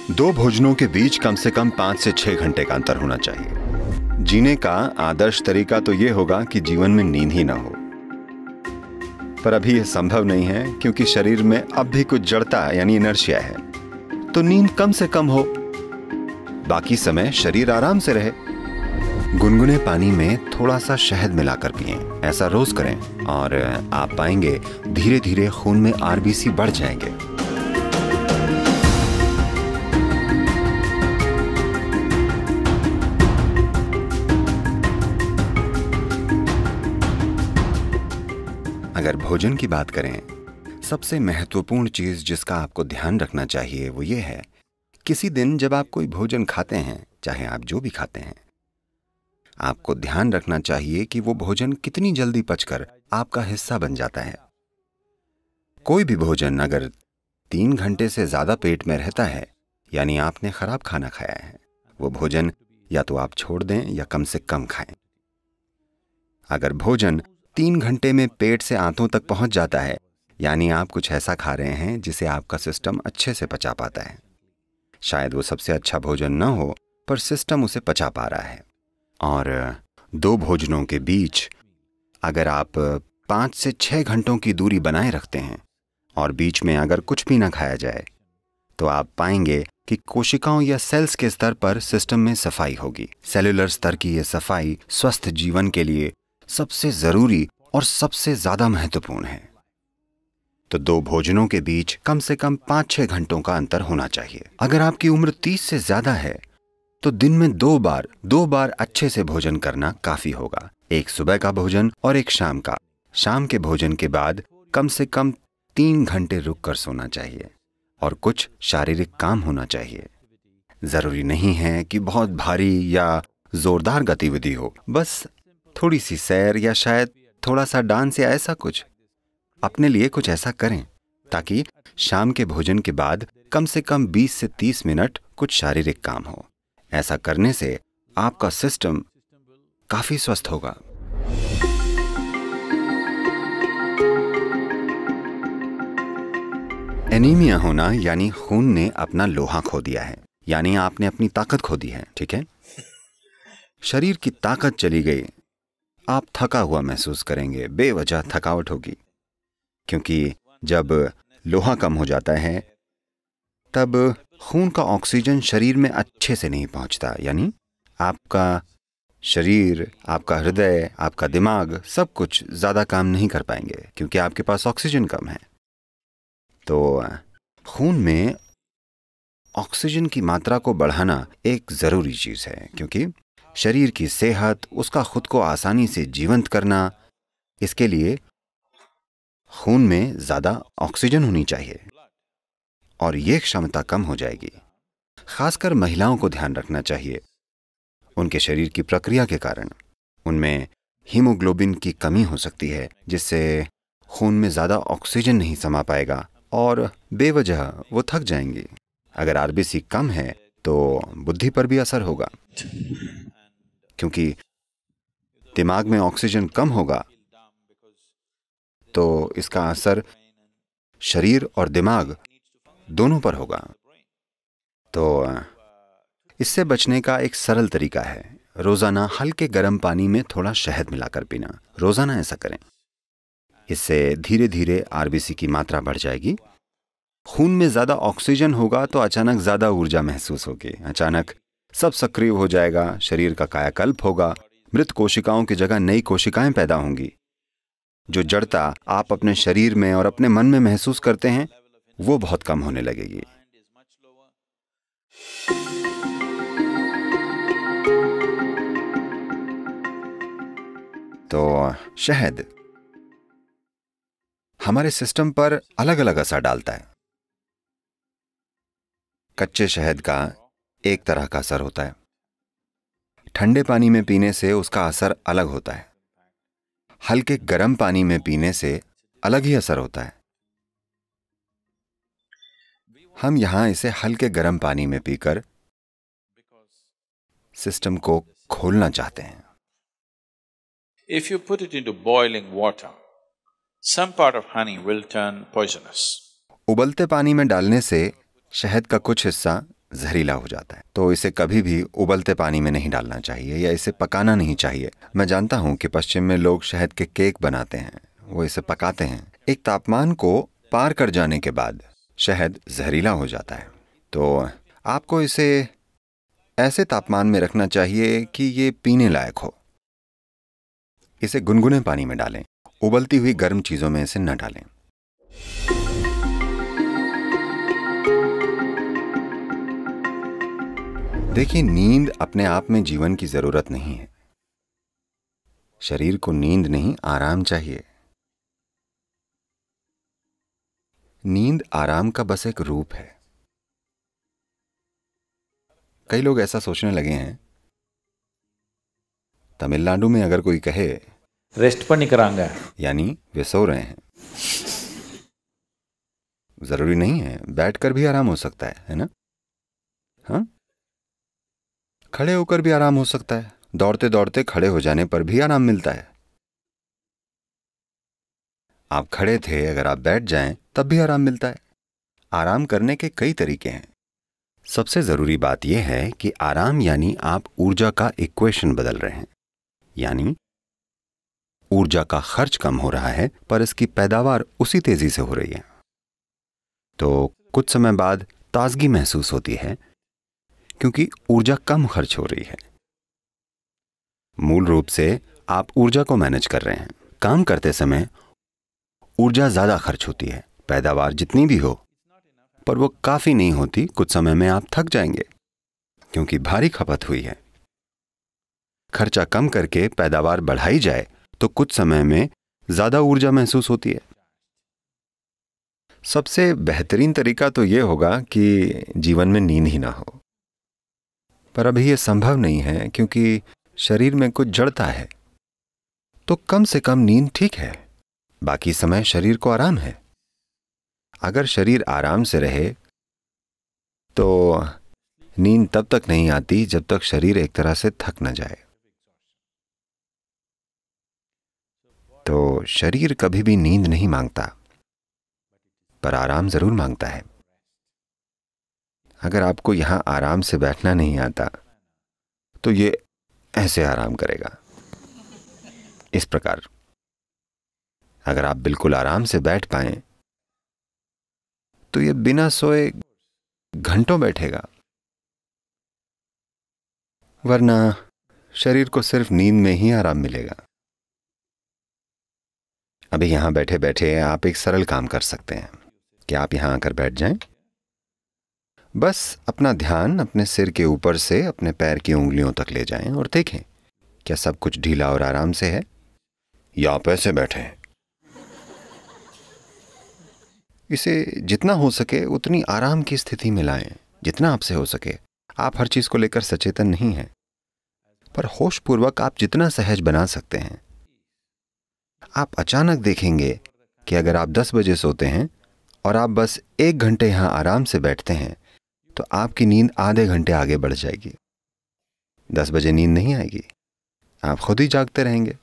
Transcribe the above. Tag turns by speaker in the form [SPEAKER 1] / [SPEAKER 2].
[SPEAKER 1] दो भोजनों के बीच कम से कम 5 से 6 घंटे का अंतर होना चाहिए। जीने का आदर्श तरीका तो यह होगा कि जीवन में नींद ही ना हो, पर अभी यह संभव नहीं है क्योंकि शरीर में अब भी कुछ जड़ता यानी इनर्शिया है। तो नींद कम से कम हो, बाकी समय शरीर आराम से रहे। गुनगुने पानी में थोड़ा सा शहद मिलाकर पिएं। ऐसा रोज करें और आप पाएंगे धीरे धीरे खून में आरबीसी बढ़ जाएंगे। अगर भोजन की बात करें, सबसे महत्वपूर्ण चीज जिसका आपको ध्यान रखना चाहिए वो ये है, किसी दिन जब आप कोई भोजन खाते हैं, चाहे आप जो भी खाते हैं, आपको ध्यान रखना चाहिए कि वो भोजन कितनी जल्दी पचकर आपका हिस्सा बन जाता है। कोई भी भोजन अगर 3 घंटे से ज्यादा पेट में रहता है, यानी आपने खराब खाना खाया है। वो भोजन या तो आप छोड़ दें या कम से कम खाएं। अगर भोजन 3 घंटे में पेट से आंतों तक पहुंच जाता है, यानी आप कुछ ऐसा खा रहे हैं जिसे आपका सिस्टम अच्छे से पचा पाता है। शायद वो सबसे अच्छा भोजन न हो, पर सिस्टम उसे पचा पा रहा है। और 2 भोजनों के बीच अगर आप 5 से 6 घंटों की दूरी बनाए रखते हैं और बीच में अगर कुछ भी ना खाया जाए, तो आप पाएंगे कि कोशिकाओं या सेल्स के स्तर पर सिस्टम में सफाई होगी। सेलुलर स्तर की यह सफाई स्वस्थ जीवन के लिए सबसे जरूरी और सबसे ज्यादा महत्वपूर्ण है। तो 2 भोजनों के बीच कम से कम 5-6 घंटों का अंतर होना चाहिए। अगर आपकी उम्र 30 से ज्यादा है तो दिन में 2 बार अच्छे से भोजन करना काफी होगा। एक सुबह का भोजन और एक शाम का। शाम के भोजन के बाद कम से कम 3 घंटे रुककर सोना चाहिए और कुछ शारीरिक काम होना चाहिए। जरूरी नहीं है कि बहुत भारी या जोरदार गतिविधि हो, बस थोड़ी सी सैर या शायद थोड़ा सा डांस या ऐसा कुछ। अपने लिए कुछ ऐसा करें ताकि शाम के भोजन के बाद कम से कम 20 से 30 मिनट कुछ शारीरिक काम हो। ऐसा करने से आपका सिस्टम काफी स्वस्थ होगा। एनीमिया होना यानी खून ने अपना लोहा खो दिया है, यानी आपने अपनी ताकत खो दी है। ठीक है, शरीर की ताकत चली गई, आप थका हुआ महसूस करेंगे, बेवजह थकावट होगी। क्योंकि जब लोहा कम हो जाता है तब खून का ऑक्सीजन शरीर में अच्छे से नहीं पहुंचता, यानी आपका शरीर, आपका हृदय, आपका दिमाग सब कुछ ज्यादा काम नहीं कर पाएंगे क्योंकि आपके पास ऑक्सीजन कम है। तो खून में ऑक्सीजन की मात्रा को बढ़ाना एक जरूरी चीज है, क्योंकि शरीर की सेहत, उसका खुद को आसानी से जीवंत करना, इसके लिए खून में ज्यादा ऑक्सीजन होनी चाहिए और यह क्षमता कम हो जाएगी। खासकर महिलाओं को ध्यान रखना चाहिए। उनके शरीर की प्रक्रिया के कारण उनमें हीमोग्लोबिन की कमी हो सकती है, जिससे खून में ज्यादा ऑक्सीजन नहीं समा पाएगा और बेवजह वो थक जाएंगी। अगर आरबीसी कम है तो बुद्धि पर भी असर होगा, क्योंकि दिमाग में ऑक्सीजन कम होगा तो इसका असर शरीर और दिमाग दोनों पर होगा। तो इससे बचने का एक सरल तरीका है, रोजाना हल्के गर्म पानी में थोड़ा शहद मिलाकर पीना। रोजाना ऐसा करें। इससे धीरे धीरे आरबीसी की मात्रा बढ़ जाएगी। खून में ज्यादा ऑक्सीजन होगा तो अचानक ज्यादा ऊर्जा महसूस होगी, अचानक सब सक्रिय हो जाएगा, शरीर का कायाकल्प होगा, मृत कोशिकाओं की जगह नई कोशिकाएं पैदा होंगी। जो जड़ता आप अपने शरीर में और अपने मन में महसूस करते हैं वो बहुत कम होने लगेगी। तो शहद हमारे सिस्टम पर अलग अलग असर डालता है। कच्चे शहद का एक तरह का असर होता है, ठंडे पानी में पीने से उसका असर अलग होता है, हल्के गर्म पानी में पीने से अलग ही असर होता है। हम यहां इसे हल्के गर्म पानी में पीकर सिस्टम को खोलना चाहते हैं।
[SPEAKER 2] If you put it into boiling water, some part of honey will turn poisonous.
[SPEAKER 1] उबलते पानी में डालने से शहद का कुछ हिस्सा जहरीला हो जाता है। तो इसे कभी भी उबलते पानी में नहीं डालना चाहिए या इसे पकाना नहीं चाहिए। मैं जानता हूँ कि पश्चिम में लोग शहद के केक बनाते हैं, वो इसे पकाते हैं। एक तापमान को पार कर जाने के बाद शहद जहरीला हो जाता है। तो आपको इसे ऐसे तापमान में रखना चाहिए कि ये पीने लायक हो। इसे गुनगुने पानी में डालें, उबलती हुई गर्म चीजों में इसे न डालें। देखिए, नींद अपने आप में जीवन की जरूरत नहीं है। शरीर को नींद नहीं, आराम चाहिए। नींद आराम का बस एक रूप है। कई लोग ऐसा सोचने लगे हैं, तमिलनाडु में अगर कोई कहे
[SPEAKER 2] रेस्ट पन्निक्करांगा,
[SPEAKER 1] यानी वे सो रहे हैं। जरूरी नहीं है, बैठकर भी आराम हो सकता है ना? हाँ, खड़े होकर भी आराम हो सकता है। दौड़ते दौड़ते खड़े हो जाने पर भी आराम मिलता है। आप खड़े थे, अगर आप बैठ जाएं तब भी आराम मिलता है। आराम करने के कई तरीके हैं। सबसे जरूरी बात यह है कि आराम यानी आप ऊर्जा का इक्वेशन बदल रहे हैं, यानी ऊर्जा का खर्च कम हो रहा है पर इसकी पैदावार उसी तेजी से हो रही है। तो कुछ समय बाद ताजगी महसूस होती है क्योंकि ऊर्जा कम खर्च हो रही है। मूल रूप से आप ऊर्जा को मैनेज कर रहे हैं। काम करते समय ऊर्जा ज्यादा खर्च होती है, पैदावार जितनी भी हो, पर वो काफी नहीं होती। कुछ समय में आप थक जाएंगे क्योंकि भारी खपत हुई है। खर्चा कम करके पैदावार बढ़ाई जाए तो कुछ समय में ज्यादा ऊर्जा महसूस होती है। सबसे बेहतरीन तरीका तो यह होगा कि जीवन में नींद ही ना हो, पर अभी यह संभव नहीं है क्योंकि शरीर में कुछ जड़ता है। तो कम से कम नींद ठीक है, बाकी समय शरीर को आराम है। अगर शरीर आराम से रहे तो नींद तब तक नहीं आती जब तक शरीर एक तरह से थक न जाए। तो शरीर कभी भी नींद नहीं मांगता, पर आराम जरूर मांगता है। अगर आपको यहां आराम से बैठना नहीं आता तो ये ऐसे आराम करेगा, इस प्रकार। अगर आप बिल्कुल आराम से बैठ पाएं तो ये बिना सोए घंटों बैठेगा, वरना शरीर को सिर्फ नींद में ही आराम मिलेगा। अभी यहां बैठे बैठे आप एक सरल काम कर सकते हैं कि आप यहां आकर बैठ जाएं। बस अपना ध्यान अपने सिर के ऊपर से अपने पैर की उंगलियों तक ले जाएं और देखें क्या सब कुछ ढीला और आराम से है, या आप ऐसे बैठे हैं। इसे जितना हो सके उतनी आराम की स्थिति में लाएं, जितना आपसे हो सके। आप हर चीज को लेकर सचेतन नहीं हैं, पर होशपूर्वक आप जितना सहज बना सकते हैं। आप अचानक देखेंगे कि अगर आप 10 बजे सोते हैं और आप बस 1 घंटे यहां आराम से बैठते हैं तो आपकी नींद आधे घंटे आगे बढ़ जाएगी। 10 बजे नींद नहीं आएगी, आप खुद ही जागते रहेंगे।